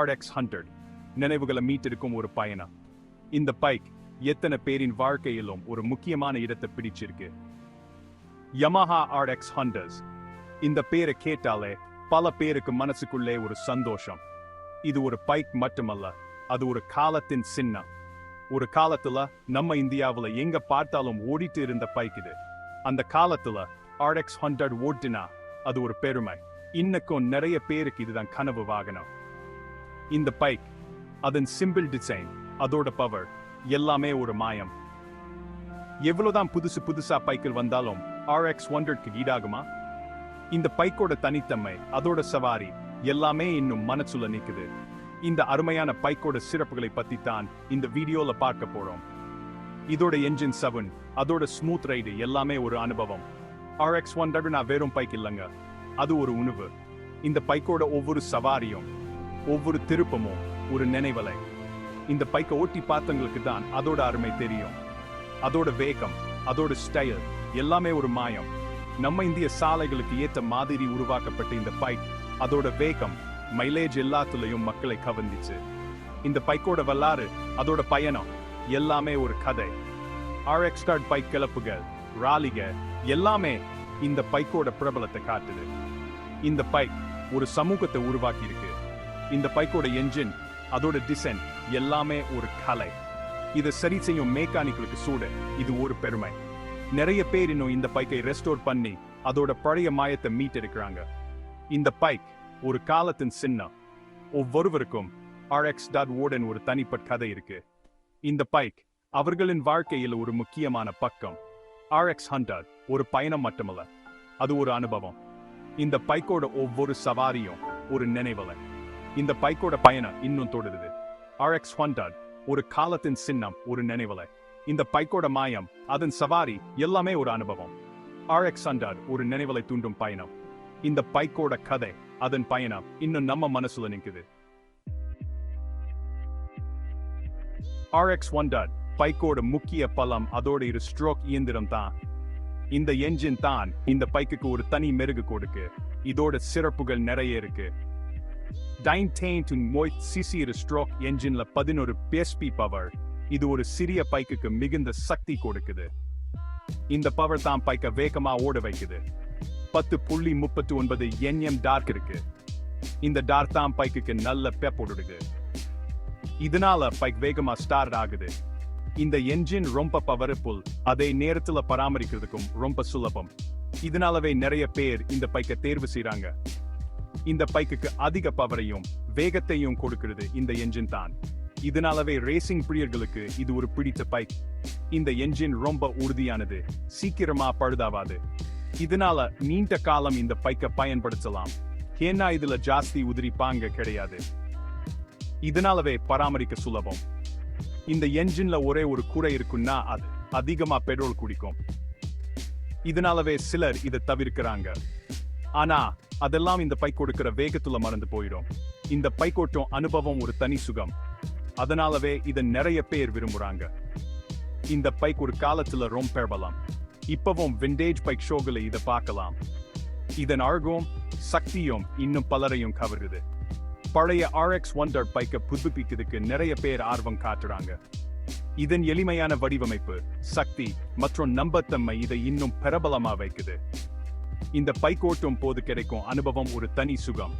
RX-100 நினைவுகளை மீட்டெடுக்கும் ஒரு பயணம். இந்த பைக் எத்தனை பேரின் வாழ்க்கையிலும் ஒரு முக்கியமான இடத்தை பிடிச்சிருக்கு. Yamaha RX-100. இந்த பேரை கேட்டாலே பல பேருக்கு மனசுக்குள்ளே ஒரு சந்தோஷம். இது ஒரு பைக் மட்டுமல்ல, அது ஒரு காலத்தின் சின்னம். ஒரு காலத்துல நம்ம இந்தியாவுல எங்க பார்த்தாலும் ஓடிட்டு இருந்த பைக் இது. அந்த காலத்துல RX-100 ஓட்டினா அது ஒரு பெருமை. இன்னக்கும் நிறைய பேருக்கு இதுதான் கனவு வாகனம். இந்த பைக், அதன் சிம்பிள் டிசைன், அதோட பவர் எல்லாமே ஒரு மாயம். எவ்வளவுதான் புதுசா பைக்கில் வந்தாலும் RX-100க்கு ஈடாகுமா? இந்த பைக்கோட தனித்தன்மை, அதோட சவாரி எல்லாமே இன்னும் மனசுல நிக்குது. இந்த அருமையான பைக்கோட சிறப்புகளை பத்தி தான் இந்த வீடியோல பார்க்க போறோம். இதோட என்ஜின் சவுண்ட், அதோட ஸ்மூத் ரைடு எல்லாமே ஒரு அனுபவம். RX-100 நான் வெறும் பைக் இல்லைங்க, அது ஒரு உணவு. இந்த பைக்கோட ஒவ்வொரு சவாரியும், ஒவ்வொரு திருப்பமும் ஒரு நினைவலை. இந்த பைக்கை ஓட்டி பார்த்தவங்களுக்கு தான் அதோட அருமை தெரியும். அதோட வேகம், அதோட ஸ்டைல் எல்லாமே ஒரு மாயம். நம்ம இந்திய சாலைகளுக்கு ஏற்ற மாதிரி உருவாக்கப்பட்ட இந்த பைக், அதோட வேகம், மைலேஜ் எல்லாத்துலயும் மக்களை கவர்ந்துச்சு. இந்த பைக்கோட வரலாறு, அதோட பயணம் எல்லாமே ஒரு கதை. RX-100 பைக் கிளப்புகள், ராலிக எல்லாமே இந்த பைக்கோட பிரபலத்தை காட்டுது. இந்த பைக் ஒரு சமூகத்தை உருவாக்கி இருக்கு. இந்த பைக்கோட என்ஜின், அதோட டிசைன் எல்லாமே ஒரு கலை. இதை சரி செய்யும் மெக்கானிக்களுக்கு சூட இது ஒரு பெருமை. நிறைய பேர் இன்னும் இந்த பைக்கை ரெஸ்டோர் பண்ணி அதோட பழைய மாயத்தை மீட்டெடுக்கிறாங்க. இந்த பைக் ஒரு காலத்தின் சின்னம். ஒவ்வொருவருக்கும் RX-100 ஒரு தனிப்பட்ட கதை இருக்கு. இந்த பைக் அவர்களின் வாழ்க்கையில் ஒரு முக்கியமான பக்கம். RX-100 ஒரு பயணம் மட்டுமல்ல, அது ஒரு அனுபவம். இந்த பைக்கோட ஒவ்வொரு சவாரியும் ஒரு நினைவலை. இந்த பைக்கோட பயணம் இன்னும் தொடருது. RX-100 ஒரு காலத்தின் சின்னம், ஒரு நினைவலை. இந்த பைக்கோட மாயம், அதன் சவாரி எல்லாமே ஒரு அனுபவம். RX-100 ஒரு நினைவலை தூண்டும் பயணம். இந்த பைக்கோட கதை, அதன் பயணம் இன்னும் நம்ம மனசுல நிக்குது. RX-100 பைக்கோட முக்கிய பலம் அதோட ஒரு ஸ்ட்ரோக் இயந்திரம் தான். இந்த என்ஜின் தான் இந்த பைக்குக்கு ஒரு தனி மெருகு கொடுக்கு. இதோட சிறப்புகள் நிறைய இருக்கு. 910 ஸ்ட்ரோக் என்ஜின்ல 11 PSP பவர். இது ஒரு சிறிய பைக்குக்கு மிகுந்த சக்தி கொடுக்குது. இந்த பவர் தான் பைக்கை வேகமா ஓட வைக்குது. 10.39 Nm டார்க் இருக்கு. இந்த டார்க் தான் பைக்குக்கு நல்ல பெப் ஓடுது. இதனால பைக் வேகமா ஸ்டார்ட் ஆகுது. இந்த என்ஜின் ரொம்ப பவர்ஃபுல், அதே நேரத்துல பராமரிக்கிறதுக்கும் ரொம்ப சுலபம். இதனாலவே நிறைய பேர் இந்த பைக்கை தேர்வு செய்றாங்க. இந்த பைக்குக்கு அதிக பவரையும் வேகத்தையும் கொடுக்கிறது இந்த என்ஜின் தான். இதனாலவே ரேசிங் பிரியர்களுக்கு இது ஒரு பிடித்த பைக். இந்த என்ஜின் ரொம்ப உறுதியானது, சீக்கிரமா பழுதாவாது. இதனால நீண்ட காலம் இந்த பைக்கை பயன்படுத்தலாம். ஏன்னா இதுல ஜாஸ்தி உதிரி பாங்க கிடையாது. இதனாலவே பராமரிக்க சுலபம். இந்த என்ஜின்ல ஒரே ஒரு குறை இருக்குன்னா அது அதிகமா பெட்ரோல் குடிக்கும். இதனாலவே சிலர் இதை தவிர்க்கிறாங்க. ஆனா அதெல்லாம் இந்த பைக் கொடுக்கிற வேகத்துல மறந்து போயிடும். இந்த பைக் ஓட்டும் அனுபவம் ஒரு தனி சுகம். அதனாலவே இதை நிறைய பேர் விரும்புறாங்க. இந்த பைக் ஒரு காலத்துல ரொம்ப பிரபலம். இப்பவும் விண்டேஜ் பைக் ஷோகளை இதை பார்க்கலாம். இதன் அழகும் சக்தியும் இன்னும் பலரையும் கவருது. பழைய RX-100 பைக்கை புதுப்பிக்கிறதுக்கு நிறைய பேர் ஆர்வம் காட்டுறாங்க. இதன் எளிமையான வடிவமைப்பு, சக்தி மற்றும் நம்பத்தன்மை இதை இன்னும் பிரபலமா வைக்குது. இந்த பைக் ஓட்டும் போது கிடைக்கும் அனுபவம் ஒரு தனி சுகம்.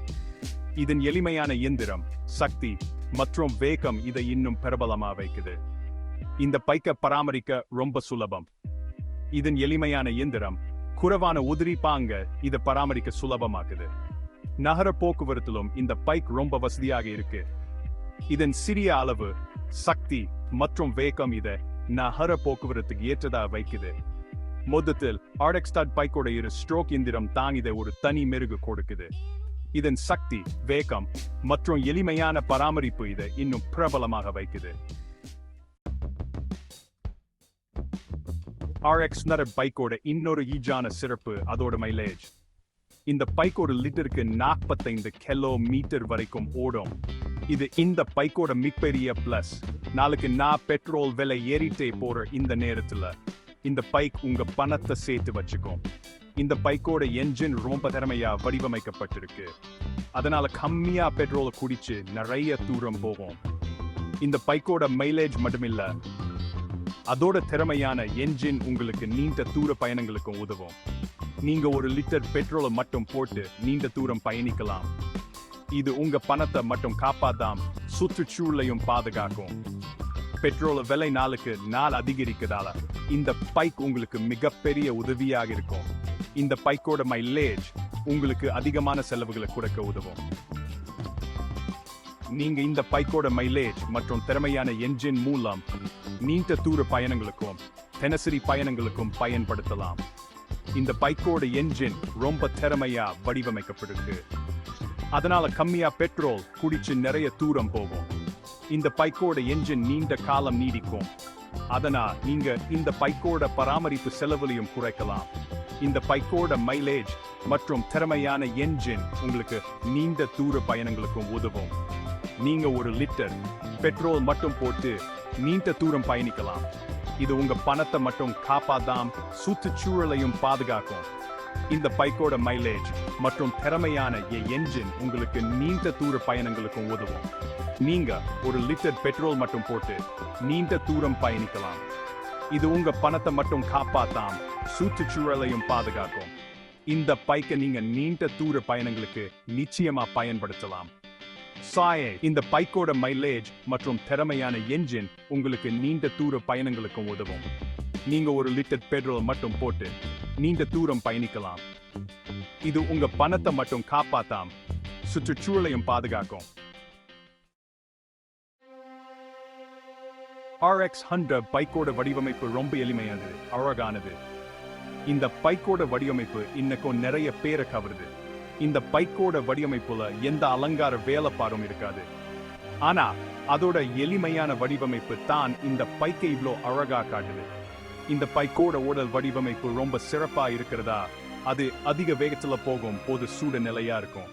இதன் எளிமையான இயந்திரம், சக்தி மற்றும் வேகம் இதை இன்னும் பிரபலமா வைக்குது. இந்த பைக்கை பராமரிக்க ரொம்ப சுலபம். இதன் எளிமையான இயந்திரம், குறைவான உதிரி பாங்க இதை பராமரிக்க சுலபமாக்குது. நகர போக்குவரத்திலும் இந்த பைக் ரொம்ப வசதியாக இருக்கு. இதன் சிறிய அளவு, சக்தி மற்றும் வேகம் இதை நகர போக்குவரத்துக்கு ஏற்றதா வைக்குது. மொத்தத்தில் RX-100 பைக்கோட இரு ஸ்ட்ரோக் இயந்திரம் தான் இதை ஒரு தனி மெருகு கொடுக்குது. இதன் சக்தி, வேகம் மற்றும் எளிமையான பராமரிப்பு இதை இன்னும் பிரபலமாக வைக்குது. RX-100 பைக்கோட இன்னொரு ஈஜான சிறப்பு அதோட மைலேஜ். இந்த பைக் ஒரு லிட்டருக்கு 45 கிலோமீட்டர் வரைக்கும் ஓடும். இது இந்த பைக்கோட மிகப்பெரிய பிளஸ். நாளைக்கு நான் பெட்ரோல் விலை ஏறிட்டே போற இந்த நேரத்துல இந்த பைக் உங்க பணத்தை சேர்த்து வச்சுக்கும். இந்த பைக்கோட என்ஜின் ரொம்ப திறமையா வடிவமைக்கப்பட்டிருக்கு. அதனால கம்மியா பெட்ரோலை குடிச்சு நிறைய தூரம் போகும். இந்த பைக்கோட மைலேஜ் மட்டுமில்ல, அதோட திறமையான என்ஜின் உங்களுக்கு நீண்ட தூர பயணங்களுக்கும் உதவும். நீங்க 1 லிட்டர் பெட்ரோலை மட்டும் போட்டு நீண்ட தூரம் பயணிக்கலாம். இது உங்க பணத்தை மட்டும் காப்பாத்தாம், சுற்றுச்சூழலையும் பாதுகாக்கும். பெட்ரோல் விலை நாளுக்கு நாள் அதிகரிக்கிறதால இந்த பைக் உங்களுக்கு மிகப்பெரிய உதவியாக இருக்கும். இந்த பைக்கோட மைலேஜ் உங்களுக்கு அதிகமான செலவுகளை குறைக்க உதவும். நீங்க இந்த பைக்கோட மைலேஜ் மற்றும் திறமையான என்ஜின் மூலம் நீண்ட தூர பயணங்களுக்கும் தினசரி பயணங்களுக்கும் பயன்படுத்தலாம். இந்த பைக்கோட என்ஜின் ரொம்ப திறமையா வடிவமைக்கப்பட்டிருக்கு. அதனால கம்மியா பெட்ரோல் குடிச்சு நிறைய தூரம் போகும். இந்த பைக்கோட என்ஜின் நீண்ட காலம் நீடிக்கும். அதனால் நீங்க இந்த பைக்கோட பராமரிப்பு செலவுலையும் குறைக்கலாம். இந்த பைக்கோட மைலேஜ் மற்றும் திறமையான என்ஜின் உங்களுக்கு நீண்ட தூர பயணங்களுக்கும் உதவும். நீங்க 1 லிட்டர் பெட்ரோல் மட்டும் போட்டு நீண்ட தூரம் பயணிக்கலாம். இது உங்க பணத்தை மட்டும் காப்பாத்தாம், சுற்றுச்சூழலையும் பாதுகாக்கும். இந்த பைக்கோட மைலேஜ் மற்றும் திறமையான என்ஜின் உங்களுக்கு நீண்ட தூர பயணங்களுக்கும் உதவும். நீங்க 1 லிட்டர் பெட்ரோல் மட்டும் போட்டு நீண்ட தூரம் பயணிக்கலாம். இது உங்க பணத்தை மட்டும் காப்பாத்தாம், சுற்றுச்சூழலையும் பாதுகாக்கும். இந்த பைக்கை நீங்க நீண்ட தூர பயணங்களுக்கு நிச்சயமா பயன்படுத்தலாம். இந்த பைக்கோட மைலேஜ் மற்றும் திறமையான என்ஜின் உங்களுக்கு நீண்ட தூர பயணங்களுக்கும் உதவும். நீங்க 1 லிட்டர் பெட்ரோல் மட்டும் போட்டு நீண்ட தூரம் பயணிக்கலாம். இது உங்க பணத்தை மட்டும் காப்பாத்தாம், சுற்றுச்சூழலையும் பாதுகாக்கும். RX 100 பைக்கோட வடிவமைப்பு ரொம்ப எளிமையானது, அழகானது. இந்த பைக்கோட வடிவமைப்பு இன்னக்கும் நிறைய பேரை கவருது. இந்த பைக்கோட வடிவமைப்புல எந்த அலங்கார வேலைப்பாடும் இருக்காது. ஆனா அதோட எளிமையான வடிவமைப்பு தான் இந்த பைக்கை இவ்வளோ அழகா காட்டுது. இந்த பைக்கோட உடல் வடிவமைப்பு ரொம்ப சிறப்பா இருக்கிறதா, அது அதிக வேகத்துல போகும் போது சூடு நிலையா இருக்கும்.